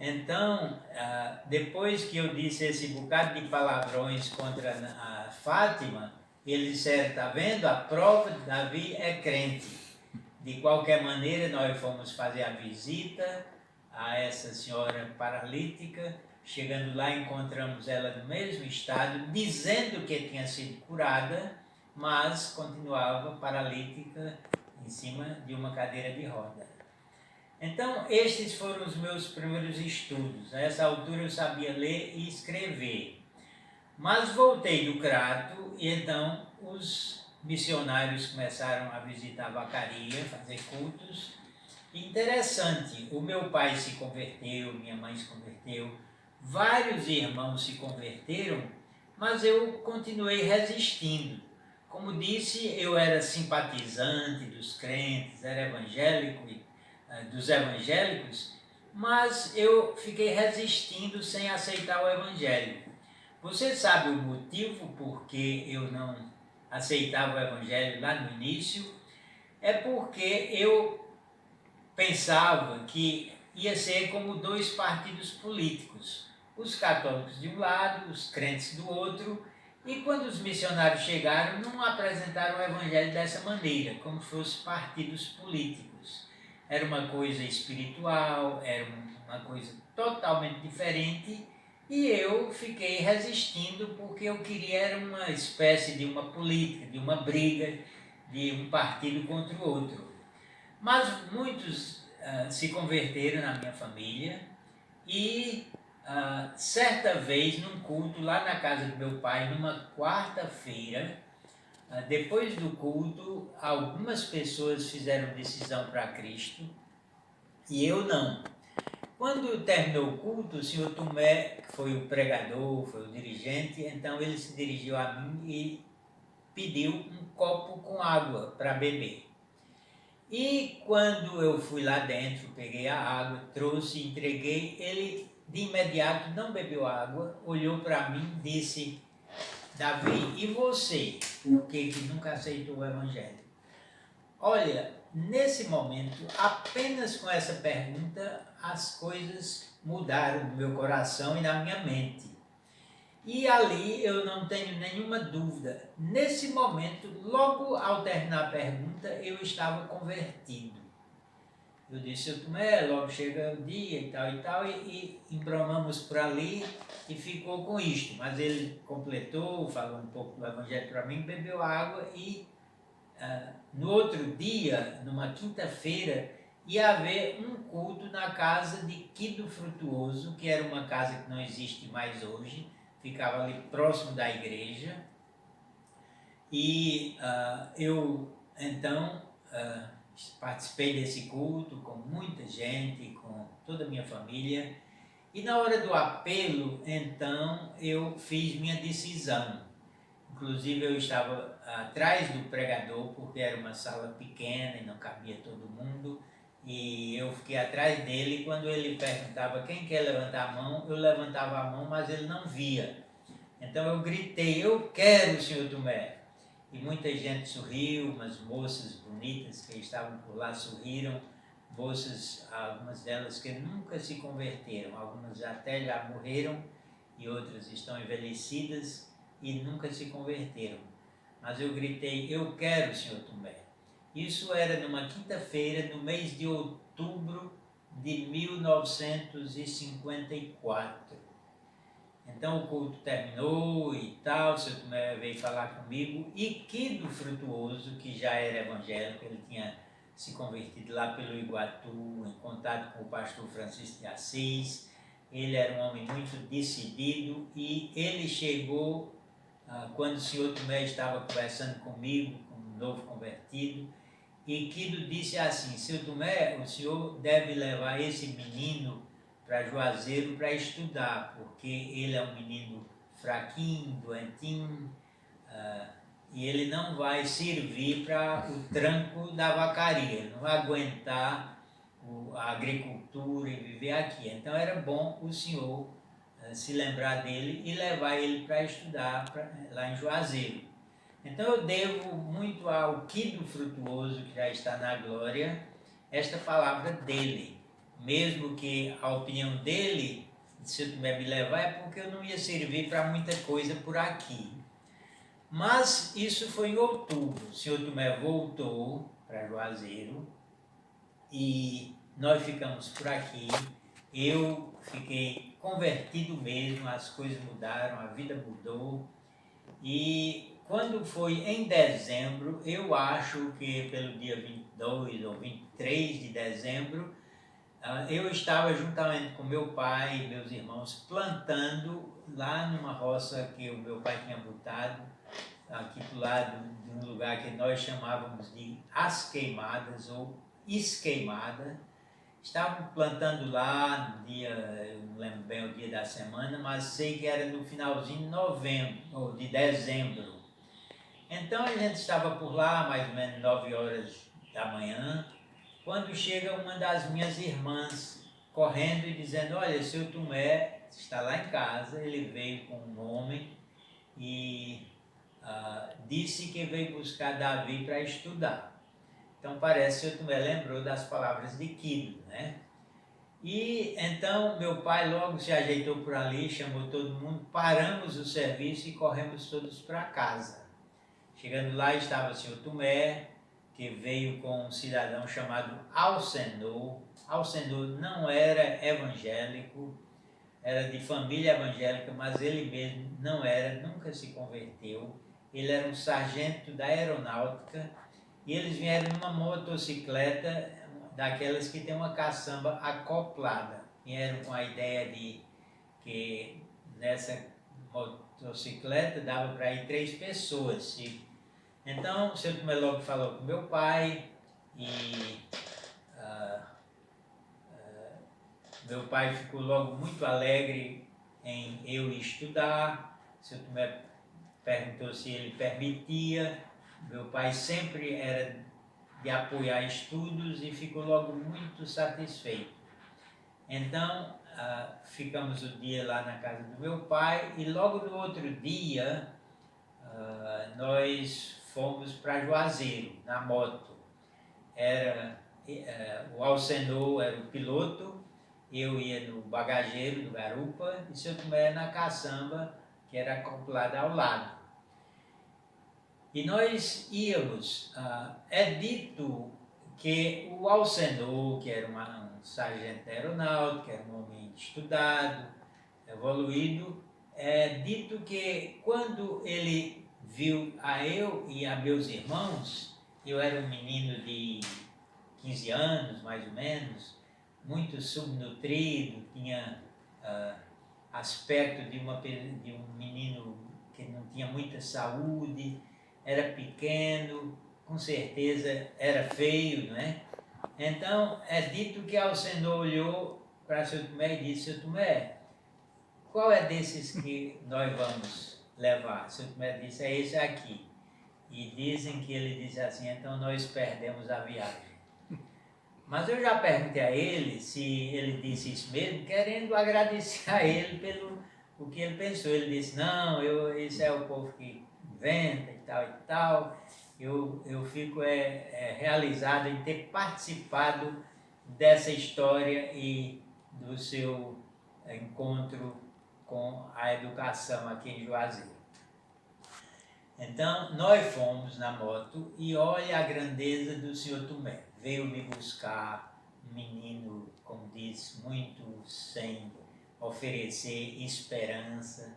Então, depois que eu disse esse bocado de palavrões contra a Fátima, eles disseram, está vendo? A prova de Davi é crente. De qualquer maneira, nós fomos fazer a visita a essa senhora paralítica. Chegando lá, encontramos ela no mesmo estado, dizendo que tinha sido curada, mas continuava paralítica em cima de uma cadeira de roda. Então, estes foram os meus primeiros estudos. A essa altura eu sabia ler e escrever. Mas voltei do Crato e então os missionários começaram a visitar a vacaria, fazer cultos. Interessante, o meu pai se converteu, minha mãe se converteu, vários irmãos se converteram, mas eu continuei resistindo. Como disse, eu era simpatizante dos crentes, era evangélico, dos evangélicos, mas eu fiquei resistindo sem aceitar o evangelho. Você sabe o motivo por que eu não aceitava o evangelho lá no início? É porque eu pensava que ia ser como dois partidos políticos, os católicos de um lado, os crentes do outro, e quando os missionários chegaram, não apresentaram o evangelho dessa maneira, como fossem partidos políticos. Era uma coisa espiritual, era uma coisa totalmente diferente, e eu fiquei resistindo porque eu queria era uma espécie de uma política, de uma briga, de um partido contra o outro. Mas muitos se converteram na minha família e certa vez num culto lá na casa do meu pai, numa quarta-feira, depois do culto, algumas pessoas fizeram decisão para Cristo e eu não. Quando terminou o culto, o senhor Tomé, que foi o pregador, foi o dirigente, então ele se dirigiu a mim e pediu um copo com água para beber. E quando eu fui lá dentro, peguei a água, trouxe, entreguei, ele de imediato não bebeu água, olhou para mim e disse, Davi, e você, por que nunca aceitou o evangelho? Olha, nesse momento, apenas com essa pergunta, as coisas mudaram no meu coração e na minha mente. E ali eu não tenho nenhuma dúvida. Nesse momento, logo ao terminar a pergunta, eu estava convertido. Eu disse, seu Tomé, logo chega o dia e tal, e embromamos por ali e ficou com isto. Mas ele completou, falou um pouco do evangelho para mim, bebeu água e no outro dia, numa quinta-feira, ia haver um culto na casa de Quido Frutuoso, que era uma casa que não existe mais hoje, ficava ali próximo da igreja. E eu, então, participei desse culto com muita gente, com toda a minha família. E na hora do apelo, então, eu fiz minha decisão. Inclusive, eu estava atrás do pregador, porque era uma sala pequena e não cabia todo mundo. E eu fiquei atrás dele, e quando ele perguntava quem quer levantar a mão, eu levantava a mão, mas ele não via. Então eu gritei, eu quero, senhor Tomé. E muita gente sorriu, umas moças bonitas que estavam por lá sorriram, moças, algumas delas que nunca se converteram, algumas até já morreram e outras estão envelhecidas e nunca se converteram. Mas eu gritei, eu quero, senhor Tomé. Isso era numa quinta-feira, no mês de outubro de 1954. Então o culto terminou e tal, o seu Tomé veio falar comigo, e Quido Frutuoso, que já era evangélico, ele tinha se convertido lá pelo Iguatu, em contato com o pastor Francisco de Assis. Ele era um homem muito decidido e ele chegou quando o senhor Tomé estava conversando comigo, com um novo convertido, e Quido disse assim, seu Tomé, o senhor deve levar esse menino para Juazeiro para estudar, porque ele é um menino fraquinho, doentinho, e ele não vai servir para o tranco da vacaria, ele não vai aguentar a agricultura e viver aqui. Então era bom o senhor se lembrar dele e levar ele para estudar lá em Juazeiro. Então eu devo muito ao Quido Frutuoso, que já está na glória, esta palavra dele. mesmo que a opinião dele, se eu Tomé me levar, é porque eu não ia servir para muita coisa por aqui. Mas isso foi em outubro. O senhor Tomé voltou para Juazeiro e nós ficamos por aqui. Eu fiquei convertido mesmo, as coisas mudaram, a vida mudou. E quando foi em dezembro, eu acho que pelo dia 22 ou 23 de dezembro, eu estava juntamente com meu pai e meus irmãos plantando lá numa roça que o meu pai tinha botado, aqui do lado de um lugar que nós chamávamos de As Queimadas ou Esqueimada. Estávamos plantando lá no dia, eu não lembro bem o dia da semana, mas sei que era no finalzinho de novembro, ou de dezembro. Então a gente estava por lá, mais ou menos 9 horas da manhã, quando chega uma das minhas irmãs correndo e dizendo: olha, seu Tomé está lá em casa, ele veio com um homem e disse que veio buscar Davi para estudar. Então parece que o seu Tomé lembrou das palavras de Quido, né? E então meu pai logo se ajeitou por ali, chamou todo mundo, paramos o serviço e corremos todos para casa. Chegando lá estava o senhor Tomé, que veio com um cidadão chamado Alcenor. Alcenor não era evangélico, era de família evangélica, mas ele mesmo não era, nunca se converteu. Ele era um sargento da aeronáutica e eles vieram numa motocicleta daquelas que tem uma caçamba acoplada. Vieram com a ideia de que nessa motocicleta dava para ir 3 pessoas. Então o seu Tomé logo falou com meu pai e meu pai ficou logo muito alegre em eu estudar. O seu Tomé perguntou se ele permitia. Meu pai sempre era de apoiar estudos e ficou logo muito satisfeito. Então ficamos o dia lá na casa do meu pai e logo no outro dia nós fomos para Juazeiro, na moto. O Alcenor era o piloto, eu ia no bagageiro do garupa e o seu Tomé na caçamba, que era acoplada ao lado. E nós íamos, é dito que o Alcenor, que era um sargento aeronáutico, que era um homem estudado, evoluído, é dito que quando ele viu a eu e a meus irmãos, eu era um menino de 15 anos, mais ou menos, muito subnutrido, tinha aspecto de um menino que não tinha muita saúde, era pequeno, com certeza era feio, não é? Então, é dito que Alcenor olhou para seu Tomé e disse: seu Tomé, qual é desses que nós vamos levar? Seu Tomé disse: é esse aqui. E dizem que ele disse assim: então nós perdemos a viagem. Mas eu já perguntei a ele se ele disse isso mesmo, querendo agradecer a ele pelo o que ele pensou. Ele disse: não, esse é o povo que inventa e tal e tal. Eu fico realizado em ter participado dessa história e do seu encontro com a educação aqui em Juazeiro. Então, nós fomos na moto e olha a grandeza do senhor Tomé. Veio me buscar, um menino, como disse, muito sem oferecer esperança.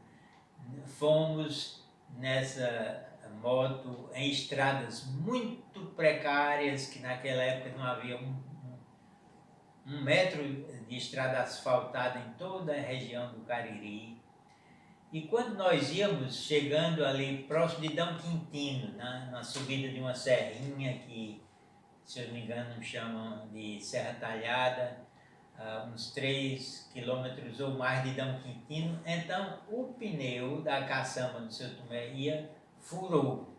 Fomos nessa moto em estradas muito precárias, que naquela época não havia um metro de estrada asfaltada em toda a região do Cariri. E quando nós íamos chegando ali próximo de Dom Quintino, na subida de uma serrinha que, se eu não me engano, chamam de Serra Talhada, uns 3 quilômetros ou mais de Dom Quintino, então o pneu da caçamba do seu Tomé furou.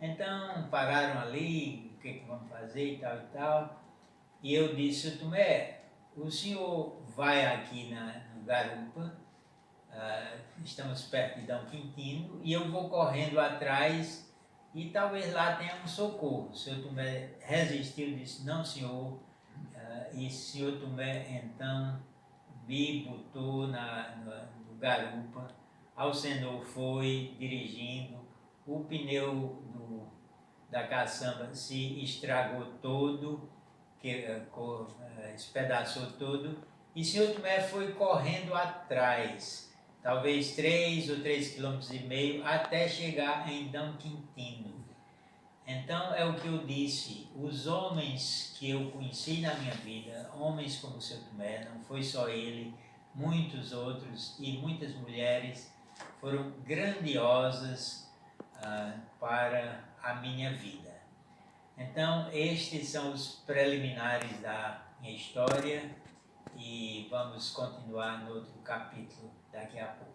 Então pararam ali, o que vamos fazer e tal. E eu disse: seu Tomé, o senhor vai aqui no garupa, estamos perto de Dom Quintino, e eu vou correndo atrás e talvez lá tenha um socorro. O seu Tomé resistiu e disse: não, senhor, e Sr. Tomé então me botou no garupa. Ao Senhor foi dirigindo, o pneu da caçamba se estragou todo, espedaçou todo, e Sr. Tomé foi correndo atrás, talvez 3 ou 3,5 km, até chegar em Dom Quintino. Então é o que eu disse, os homens que eu conheci na minha vida, homens como o Sr. Tomé, não foi só ele, muitos outros e muitas mulheres foram grandiosas para a minha vida. Então estes são os preliminares da minha história e vamos continuar no outro capítulo daqui a pouco.